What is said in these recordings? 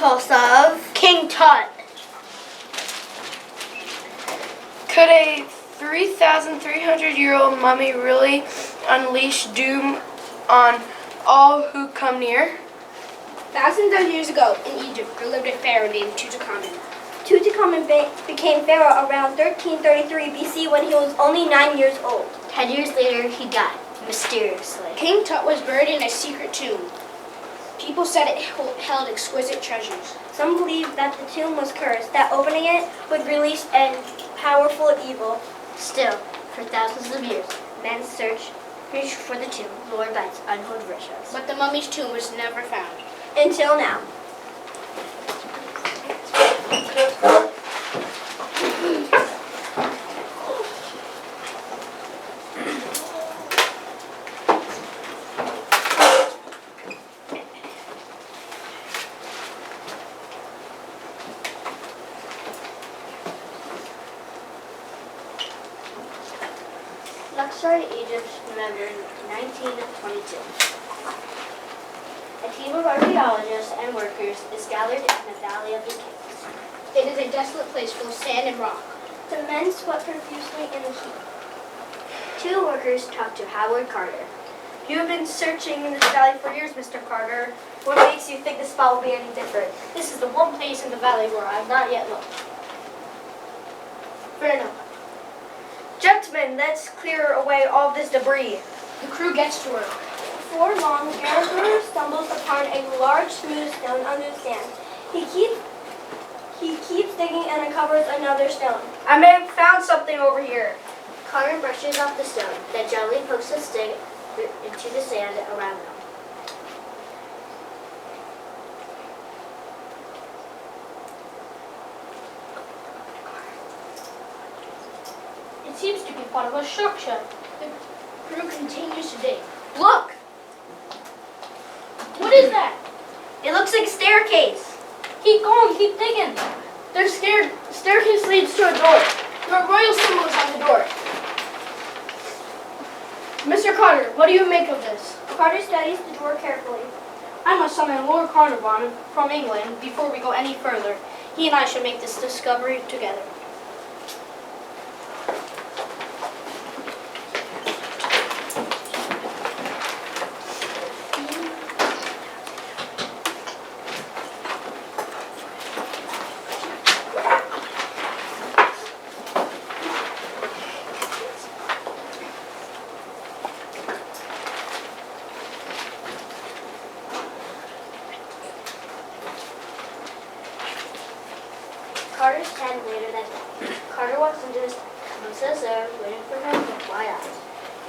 Chronicles of King Tut. Could a 3,300-year-old mummy really unleash doom on all who come near? Thousands of years ago in Egypt, there lived a pharaoh named Tutankhamun. Tutankhamun became pharaoh around 1333 BC when he was only 9 years old. 10 years later, he died, mysteriously. King Tut was buried in a secret tomb. People said it held exquisite treasures. Some believed that the tomb was cursed, that opening it would release a powerful evil. Still, for thousands of years, men searched for the tomb lured by its untold riches. But the mummy's tomb was never found. Until now. Luxor, Egypt, November 1922. A team of archaeologists and workers is gathered in the Valley of the Kings. It is a desolate place full of sand and rock. The men sweat profusely in the heat. Two workers talk to Howard Carter. You have been searching in this valley for years, Mr. Carter. What makes you think this spot will be any different? This is the one place in the valley where I have not yet looked. Fair enough. Gentlemen, let's clear away all this debris. The crew gets to work. Before long, Garrett stumbles upon a large smooth stone under the sand. He keeps digging and uncovers another stone. I may have found something over here. Carter brushes off the stone, then gently pokes a stick into the sand around them. It seems to be part of a structure. The crew continues to dig. Look! What is that? It looks like a staircase. Keep going, keep digging. The staircase leads to a door. There are royal symbols on the door. Mr. Carter, what do you make of this? Carter studies the door carefully. I must summon Lord Carnarvon from England before we go any further. He and I should make this discovery together. Carter's 10 later that day. Carter walks into his tent. He says there, waiting for him with wide eyes.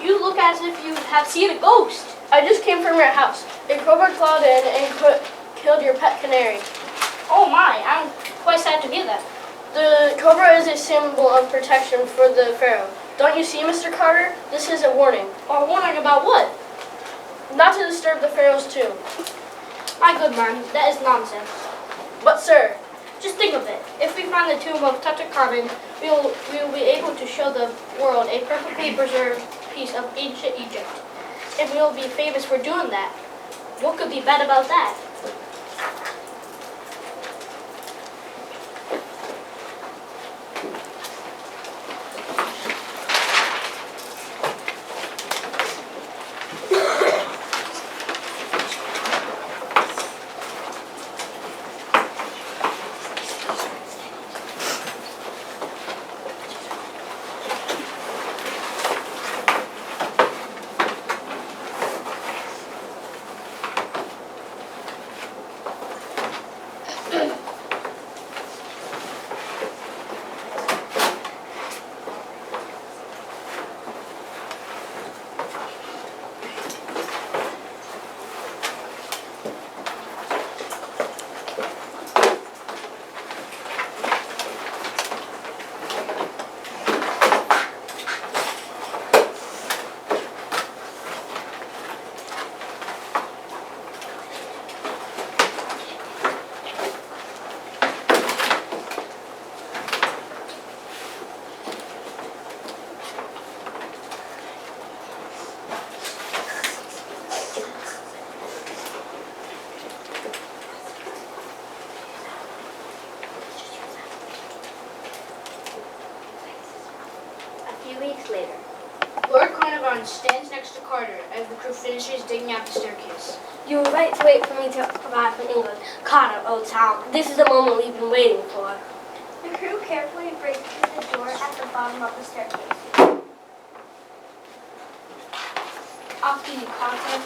You look as if you have seen a ghost. I just came from your house. A cobra clawed in and killed your pet canary. Oh my, I'm quite sad to hear that. The cobra is a symbol of protection for the pharaoh. Don't you see, Mr. Carter? This is a warning. A warning about what? Not to disturb the pharaoh's tomb. My good man, that is nonsense. But, sir, Just think of it. If we find the tomb of Tutankhamun, we will be able to show the world a perfectly preserved piece of ancient Egypt. And we will be famous for doing that. What could be bad about that? Carter as the crew finishes digging out the staircase. You were right to wait for me to arrive from England. Carter, old town, this is the moment we've been waiting for. The crew carefully breaks through the door at the bottom of the staircase. After you, Carter.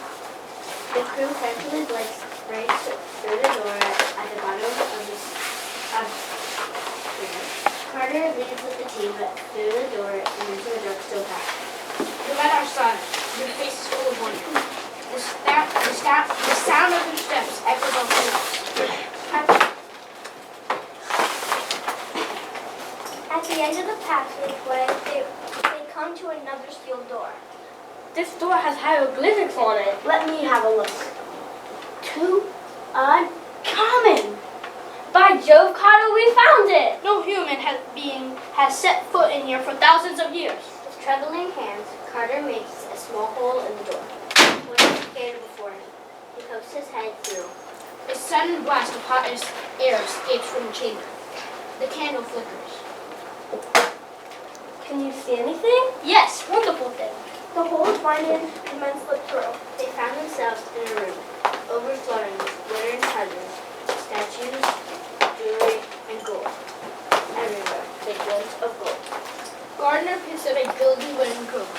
The crew carefully breaks through the door at the bottom of the Carter leads with the team through the door and into the dark stone passage. The men are silent. Their faces full of wonder. The sound of their steps echoes off the walls. At the end of the passageway, they come to another steel door. This door has hieroglyphics on it. Let me have a look. Too uncommon. By Jove, Carter, we found it. No human has set foot in here for thousands of years. With trembling hands, Carter makes a small hole in the door. What is scared before him? He pokes his head through. A sudden blast of hot air escapes from the chamber. The candle flickers. Can you see anything? Yes, wonderful thing. The hole is wide and the men slip through. They found themselves in a room, overflowing with glittering treasures, statues, jewelry, and gold. Everywhere, the glint of gold. Gardner picks up a gilded wooden crook.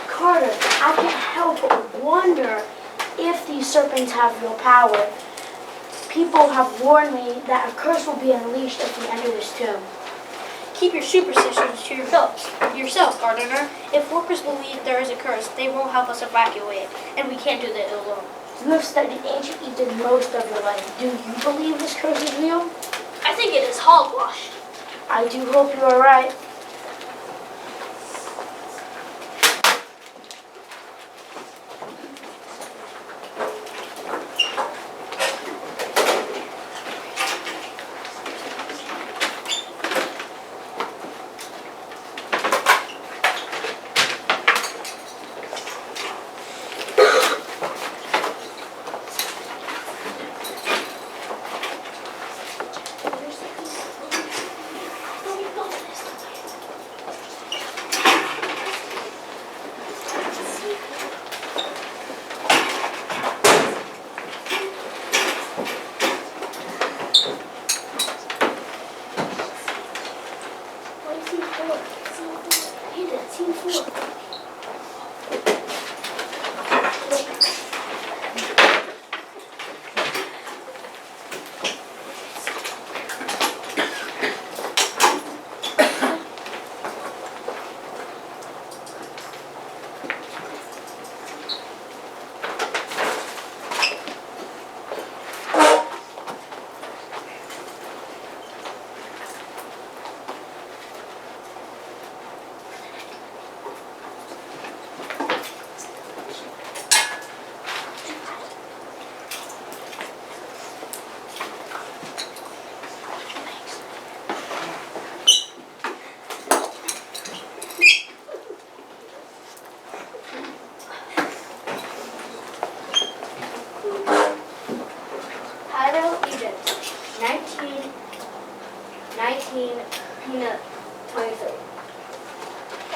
Carter, I can't help but wonder if these serpents have real power. People have warned me that a curse will be unleashed if we enter this tomb. Keep your superstitions to yourself, Gardner. If workers believe there is a curse, they won't help us evacuate, and we can't do that alone. You have studied ancient Egypt most of your life. Do you believe this curse is real? I think it is hogwash. I do hope you are right.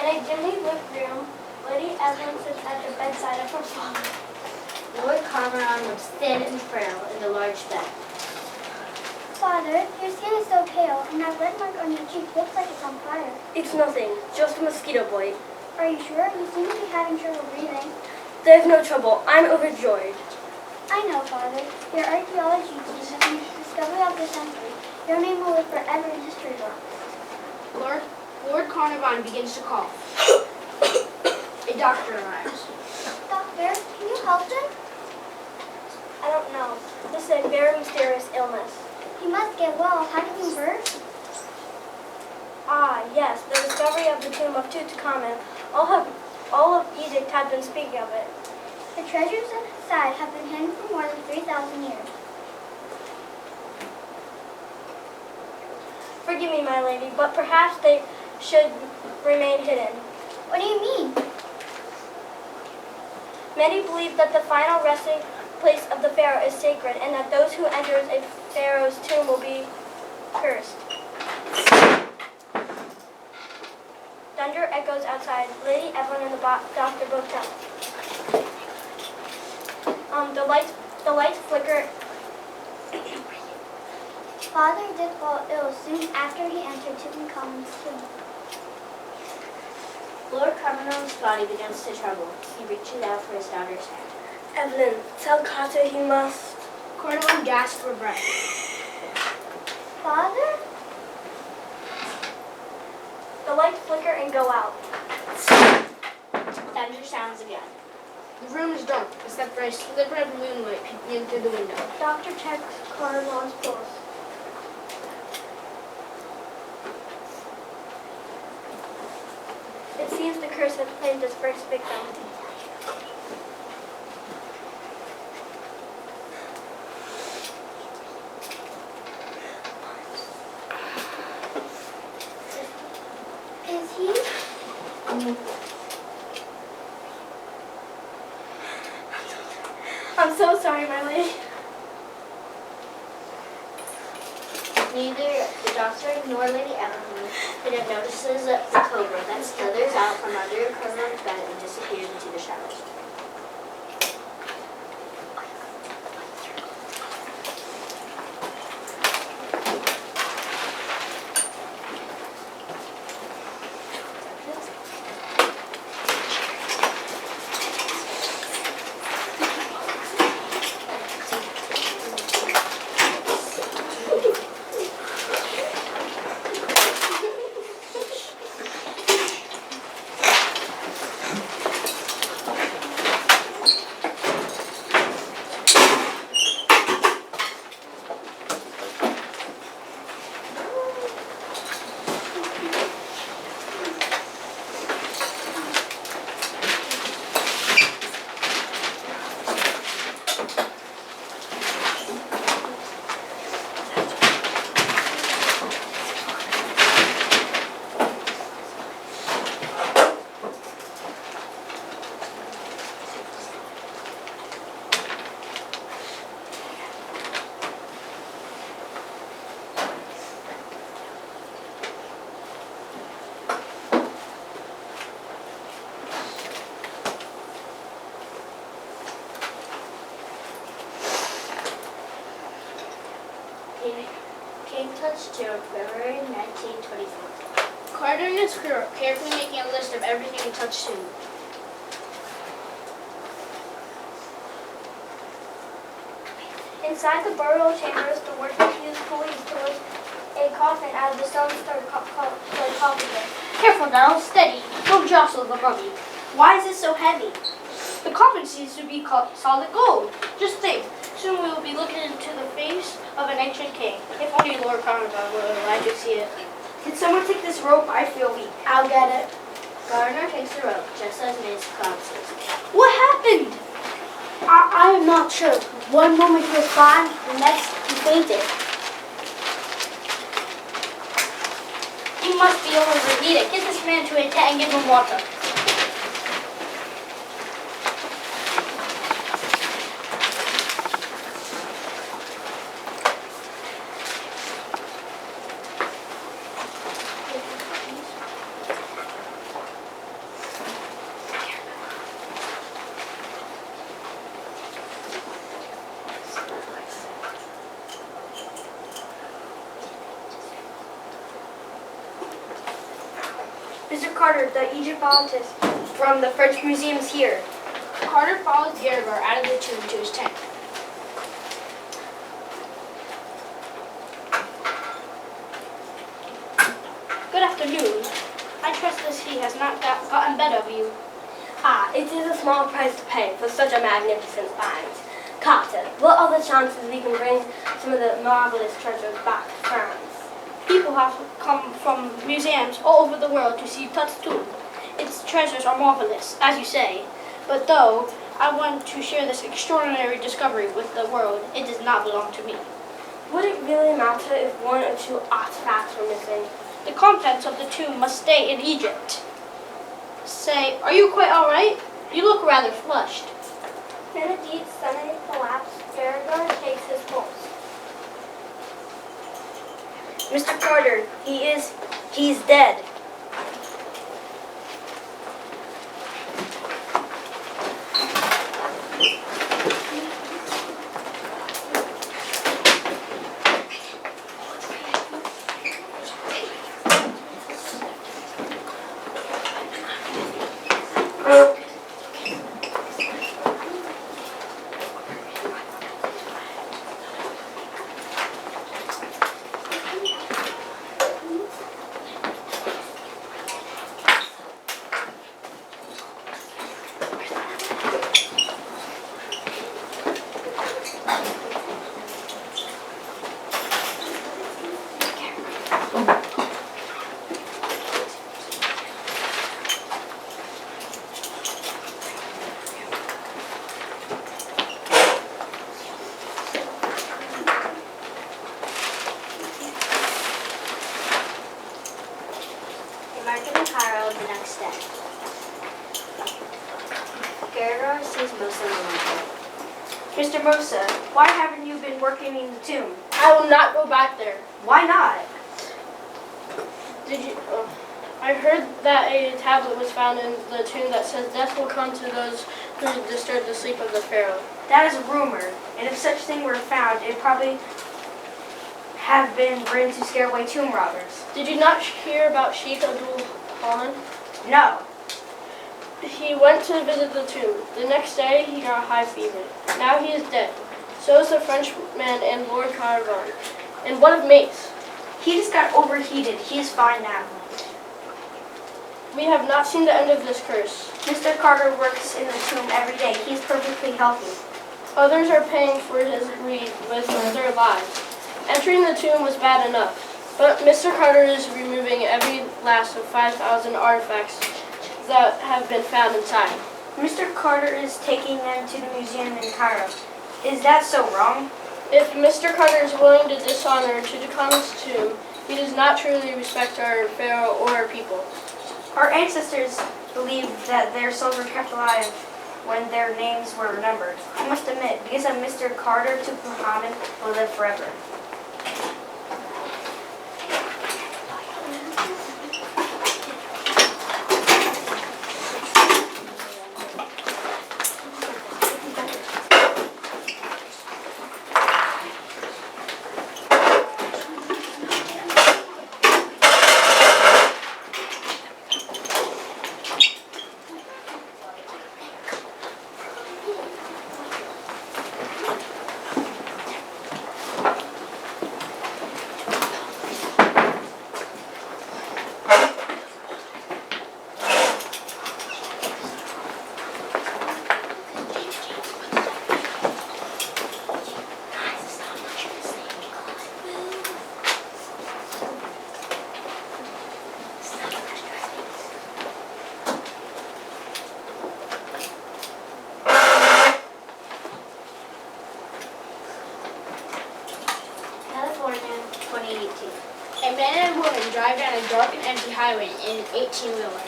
In a dimly lit room, Lady Evelyn sits at the bedside of her father. Lord Carmeron looks thin and frail in the large bed. Father, your skin is so pale, and that red mark on your cheek looks like it's on fire. It's nothing, just a mosquito bite. Are you sure? You seem to be having trouble breathing. There's no trouble. I'm overjoyed. I know, Father. Your archaeology team has made the discovery of the century. Your name will live forever in history books. Lord Carnarvon begins to cough. A doctor arrives. Doctor, can you help him? I don't know. This is a very mysterious illness. He must get well. Hadn't he birth? Ah, yes. The discovery of the tomb of Tutankhamun. All of Egypt had been speaking of it. The treasures inside have been hidden for more than 3,000 years. Forgive me, my lady, but perhaps they should remain hidden. What do you mean? Many believe that the final resting place of the pharaoh is sacred and that those who enters a pharaoh's tomb will be cursed. Thunder echoes outside. Lady Evelyn and the doctor both tell. The lights flicker. Father did fall ill soon after he entered Tutankhamun's tomb. Lord Carnarvon's body begins to tremble. He reaches out for his daughter's hand. Evelyn, tell Carter he must. Carnarvon gasped for breath. Father? The lights flicker and go out. Thunder sounds again. The room is dark, except for a sliver of moonlight peeking in through the window. Doctor checks Carnarvon's pulse. It seems the curse has claimed its first victim. Is he? I'm so sorry, my lady. Neither the doctor nor Lady Evelyn could have notices the cobra that slithers out from under Carnarvon's bed and disappears into the shadows. King Tut's tomb, February 1924. Carter and his crew are carefully making a list of everything in Tut's tomb. Inside the burial chambers, the workers use pulleys to lift a coffin out of the stone sarcophagus. Careful now, steady. Don't jostle the mummy. Why is it so heavy? The coffin seems to be solid gold. Just think, soon we will be looking into the face of an ancient king. If only Lord Carnarvon were alive to see it. Can someone take this rope? I feel weak. I'll get it. Gardner takes the rope, just as Miss promises. What happened? I am not sure. One moment he was fine, the next he fainted. He must be overheated. Get this man to a tent and give him water. Mr. Carter, the Egyptologist from the French Museum is here. Carter follows Gerber out of the tomb to his tent. Good afternoon. I trust this he has not gotten better of you. Ah, it is a small price to pay for such a magnificent find. Carter, what are the chances we can bring some of the marvelous treasures back to France? People have come from museums all over the world to see Tut's tomb. Its treasures are marvelous, as you say. But though I want to share this extraordinary discovery with the world, it does not belong to me. Would it really matter if one or two artifacts were missing? The contents of the tomb must stay in Egypt. Say, are you quite all right? You look rather flushed. In a deep semi-collapse, Farragut takes his pulse. Mr. Carter, he's dead. Carter sees Musa Maloney. Mr. Mosa, why haven't you been working in the tomb? I will not go back there. Why not? Did you? I heard that a tablet was found in the tomb that says death will come to those who disturb the sleep of the pharaoh. That is a rumor, and if such thing were found, it probably have been written to scare away tomb robbers. Did you not hear about Sheikh Abdul Khan? No. He went to visit the tomb. The next day, he got high fever. Now he is dead. So is the Frenchman and Lord Carnarvon. And what of Mace? He just got overheated. He is fine now. We have not seen the end of this curse. Mr. Carter works in the tomb every day. He's perfectly healthy. Others are paying for his greed with their lives. Entering the tomb was bad enough, but Mr. Carter is removing every last of 5,000 artifacts that have been found inside. Mr. Carter is taking them to the museum in Cairo. Is that so wrong? If Mr. Carter is willing to dishonor Tutankhamun's tomb, he does not truly respect our pharaoh or our people. Our ancestors believed that their souls were kept alive when their names were remembered. I must admit, because of Mr. Carter, Tutankhamun will live forever. California, 2018. A man and a woman drive down a dark and empty highway in an 18-wheeler.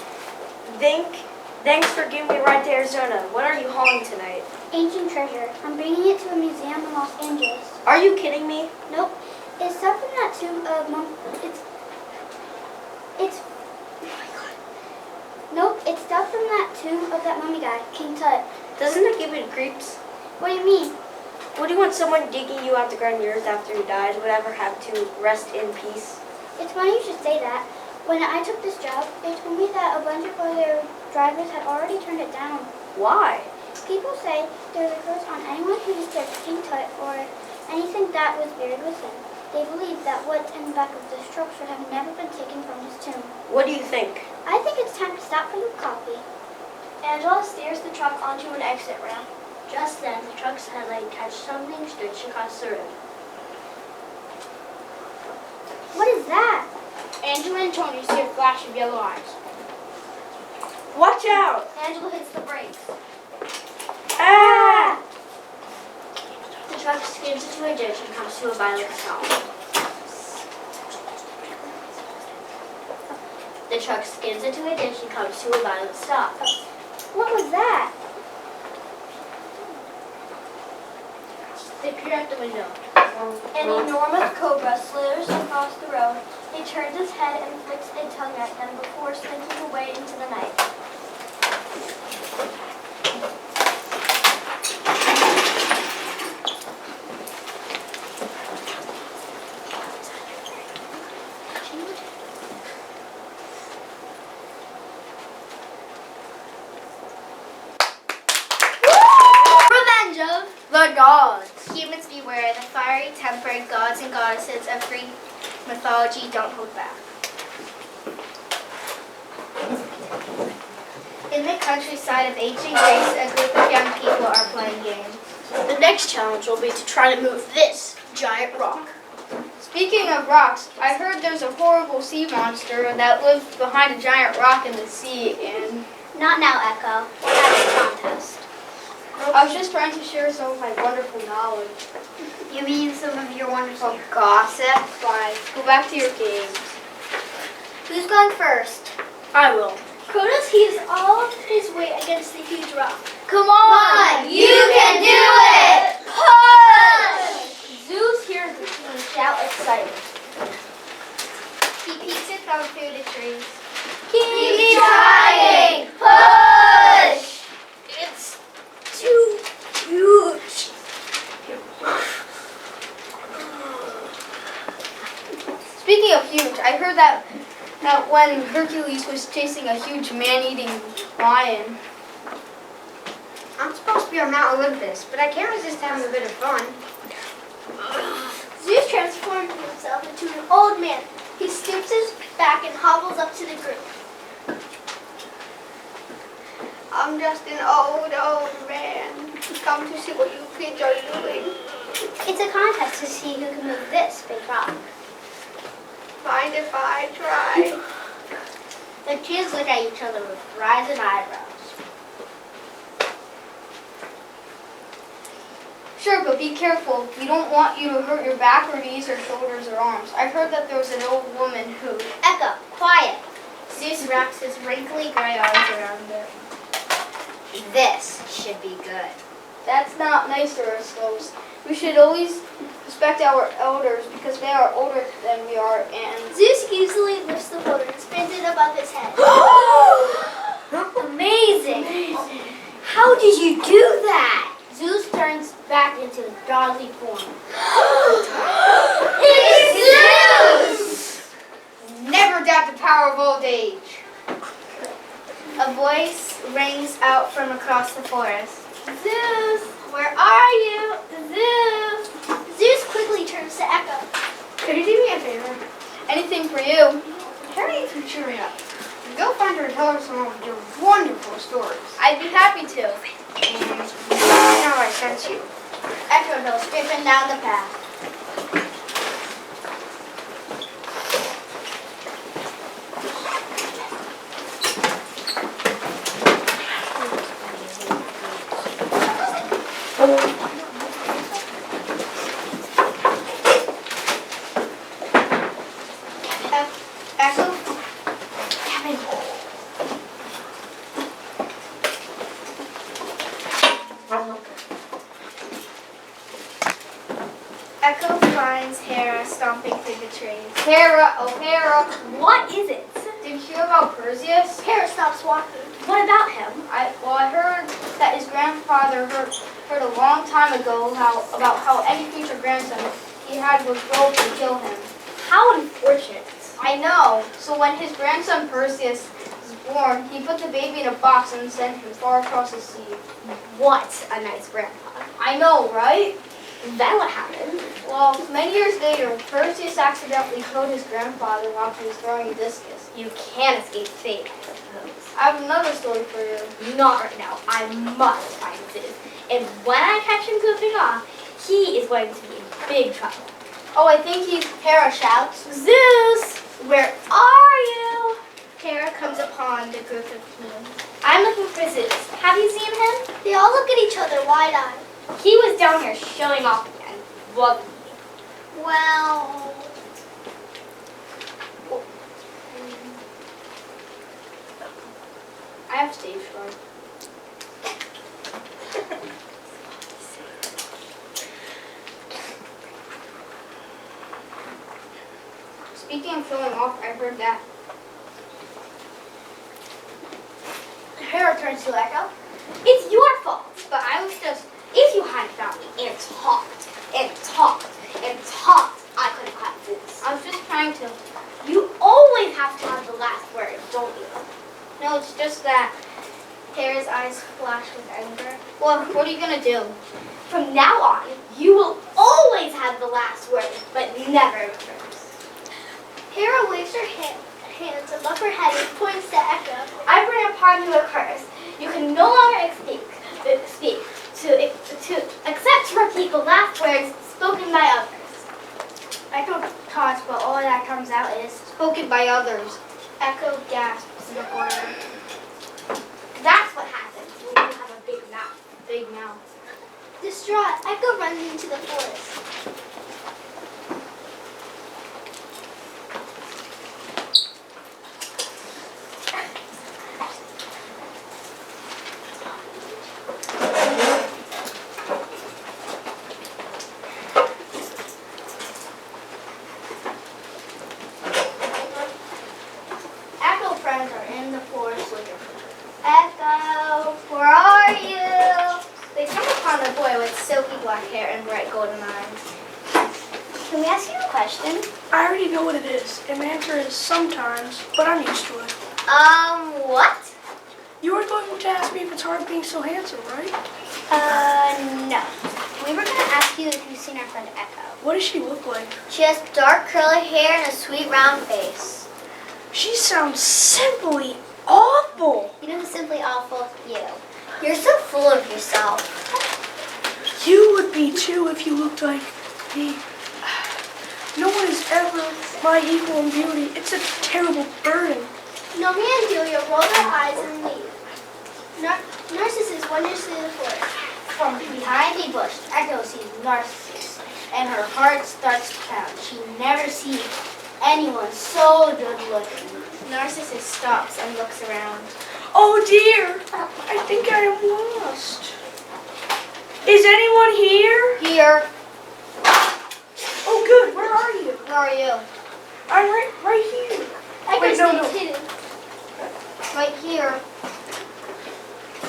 Thanks for giving me a ride to Arizona. What are you hauling tonight? Ancient treasure. I'm bringing it to a museum in Los Angeles. Are you kidding me? Nope. It's stuff from that tomb of Nope, it's stuff from that tomb of that mummy guy, King Tut. Doesn't that give you the creeps? What do you mean? Would you want someone digging you out the ground the earth after he died would ever have to rest in peace? It's funny you should say that. When I took this job, they told me that a bunch of other drivers had already turned it down. Why? People say there's a curse on anyone who disturbs King Tut or anything that was buried with him. They believe that what's in the back of the structure have never been taken from his tomb. What do you think? I think it's time to stop for your coffee. Angela steers the truck onto an exit ramp. Just then, the truck's headlight catch something stretched across the road. What is that? Angela and Tony see a flash of yellow eyes. Watch out! Angela hits the brakes. Ah! The truck skids into a ditch and comes to a violent stop. The truck skids into a ditch and comes to a violent stop. What was that? They peer out the window. An enormous cobra slithers across the road. It turns its head and flicks a tongue at them before slinking away into the night. Revenge of the gods. Humans beware, the fiery tempered gods and goddesses of Greek mythology don't hold back. In the countryside of ancient Greece, a group of young people are playing games. The next challenge will be to try to move this giant rock. Speaking of rocks, I heard there's a horrible sea monster that lives behind a giant rock in the sea, and Not now, Echo. We're having a contest. I was just trying to share some of my wonderful knowledge. You mean some of your wonderful gossip? Fine, go back to your games. Who's going first? I will. Cronus heaves all of his weight against the huge rock. Come on, you can do it! Push! Zeus hears the king shout excited. He peeks his thumb through the trees. Keep trying! Push! It's too huge. Speaking of huge, I heard that when Hercules was chasing a huge man-eating lion. I'm supposed to be on Mount Olympus, but I can't resist having a bit of fun. Zeus transformed himself into an old man. He stoops his back and hobbles up to the group. I'm just an old man. Come to see what you kids are doing. It's a contest to see who can move this big rock. Mind if I try? The kids look at each other with rising eyebrows. Sure, but be careful. We don't want you to hurt your back or knees or shoulders or arms. I heard that there was an old woman who... Echo, quiet. Zeus wraps his wrinkly gray arms around it. This should be good. That's not nice, Aristotle. We should always respect our elders because they are older than we are, and... Zeus easily lifts the boulder and spins it above his head. Amazing! How did you do that? Zeus turns back into godly form. It's Zeus! Never doubt the power of old age. A voice rings out from across the forest. Zeus, where are you? Zeus! Zeus quickly turns to Echo. Could you do me a favor? Anything for you? Harry to cheer me up. Go find her and tell her some of your wonderful stories. I'd be happy to. Now I sense you. Echo Hill, stripping down the path. Echo? Echo finds Hera stomping through the trees. Hera, oh Hera. What is it? Did you hear about Perseus? Hera stops walking. What about him? I heard that his grandfather heard a long time ago about how any future grandson he had would go to kill him. How unfortunate. I know. So when his grandson Perseus was born, he put the baby in a box and sent him far across the sea. What a nice grandpa. I know, right? Then what happened? Well, many years later, Perseus accidentally killed his grandfather while he was throwing a discus. You can't escape fate, I suppose. I have another story for you. Not right now. I must find Zeus. And when I catch him goofing off, he is going to be in big trouble. Oh, I think Hera shouts. Zeus! Where are you? Hera comes upon the group of teens. I'm looking for Zeus. Have you seen him? They all look at each other wide-eyed. He was down here showing off again. Wasn't he? Well, I have stage fright. Speaking of showing off, I heard that. Hera turns to Echo. It's your fault. But I was just, if you hadn't found me and talked and talked and talked, I could have caught Zeus. I was just trying to. You always have to have the last word, don't you? No, it's just that. Hera's eyes flash with anger. Well, what are you gonna do? From now on, you will always have the last word, but never reverse. Hera waves her hands above her head and points to Echo. I bring upon you a curse. You can no longer speak. To accept to repeat the last words spoken by others. Echo talks, but all that comes out is spoken by others. Echo gasps in horror. That's what happens when you have a big mouth. Big mouth. Distraught, Echo runs into the forest. black hair and bright golden eyes. Can we ask you a question? I already know what it is, and the answer is sometimes, but I'm used to it. What? You were going to ask me if it's hard being so handsome, right? No. We were going to ask you if you've seen our friend Echo. What does she look like? She has dark curly hair and a sweet round face. She sounds simply awful. You know who's simply awful? You. You're so full of yourself. You would be too if you looked like me. No one is ever my equal in beauty. It's a terrible burden. Nomi and Delia roll their eyes and leave. Narcissus wanders through the forest. From behind a bush, Echo sees Narcissus, and her heart starts to pound. She never sees anyone so good looking. Narcissus stops and looks around. Oh dear, I think I am lost. Is anyone here? Here. Oh good, where are you? Where are you? I'm right here. Echo Wait, stays no. hidden. Right here.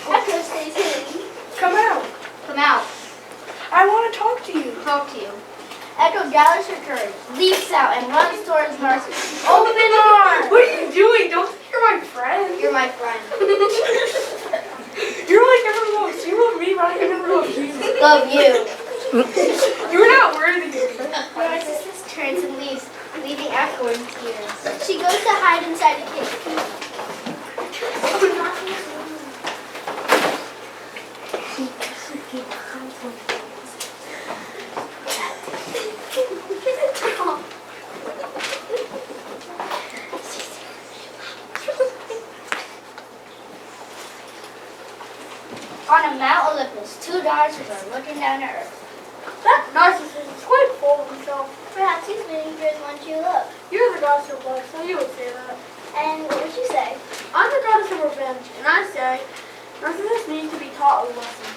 Echo stays hidden. Come out. Come out. I want to talk to you. Talk to you. Echo gathers her courage, leaps out, and runs towards Narcissus. Open arms! What are you doing? Don't think you're my friend. You're my friend. You're like everyone else. You love me, but I never love you. Love you. You're not worthy of me. Narcissus turns and leaves, leaving Echo in tears. She goes to hide inside a cave. On a Mount Olympus, two daughters are looking down at Earth. That Narcissus is quite full of himself. Perhaps he's meaning for his one true love. You're the goddess of love, so you would say that. And what would you say? I'm the goddess of revenge, and I say Narcissus needs to be taught a lesson.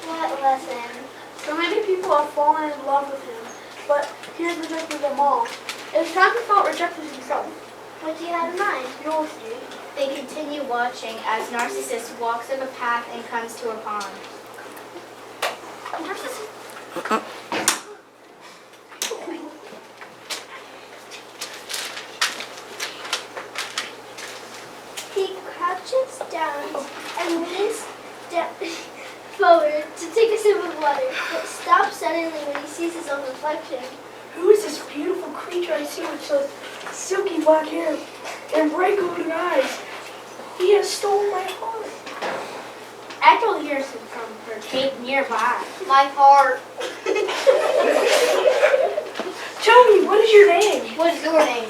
What lesson? So many people have fallen in love with him, but he has rejected them all. It's time he felt rejected himself. What do you have in mind? You'll see. They continue watching as Narcissus walks up a path and comes to a pond. Narcissus. He crouches down and leans forward to take a sip of water, but stops suddenly when he sees his own reflection. Who is this beautiful creature I see with such silky black hair and bright golden eyes? He has stolen my heart. Echo hears him from her cave nearby. My heart. Tell me, what is your name? What is your name?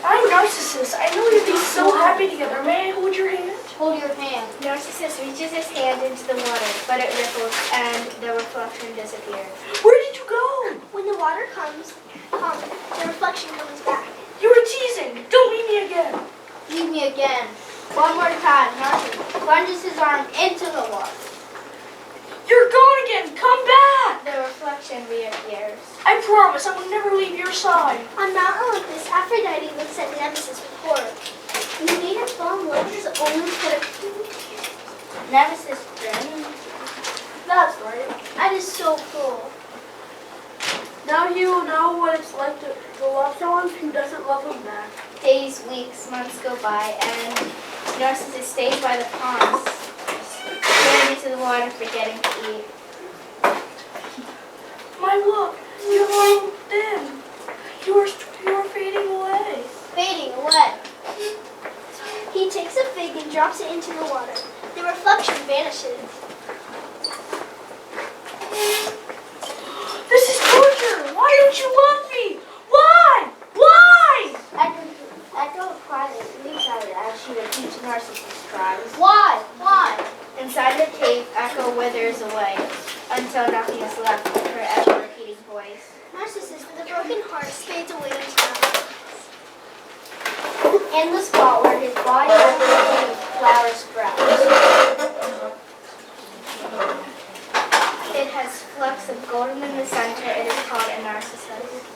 I'm Narcissus. I know we'd be so happy together. May I hold your hand? Hold your hand. Narcissus reaches his hand into the water, but it ripples and the reflection disappears. Where did you go? When the water comes, the reflection comes back. You were teasing. Don't leave me again. Leave me again. One more time. Narcissus plunges his arm into the water. You're gone again. Come back. The reflection reappears. I promise I will never leave your side. On Mount Olympus, Aphrodite looks at Nemesis with horror. You made him fall in love with his own could Nemesis grins. That's right. That is so cruel. Now you will know what it's like to love someone who doesn't love him back. Days, weeks, months go by, and Narcissus stays by the pond, staring into the water, forgetting to eat. My love, you are thin. You are fading away. Fading away. He takes a fig and drops it into the water. The reflection vanishes. This is torture. Why don't you love me? Why? Why? Echo quietly leaps at her as she repeats Narcissus' cries. Why? Why? Inside the cave, Echo withers away until nothing is left but her ever-repeating voice. Narcissus, with a broken heart, fades away into nothing. In the spot where his body was the flower sprouts. It has flecks of golden in the center. It is called a narcissus.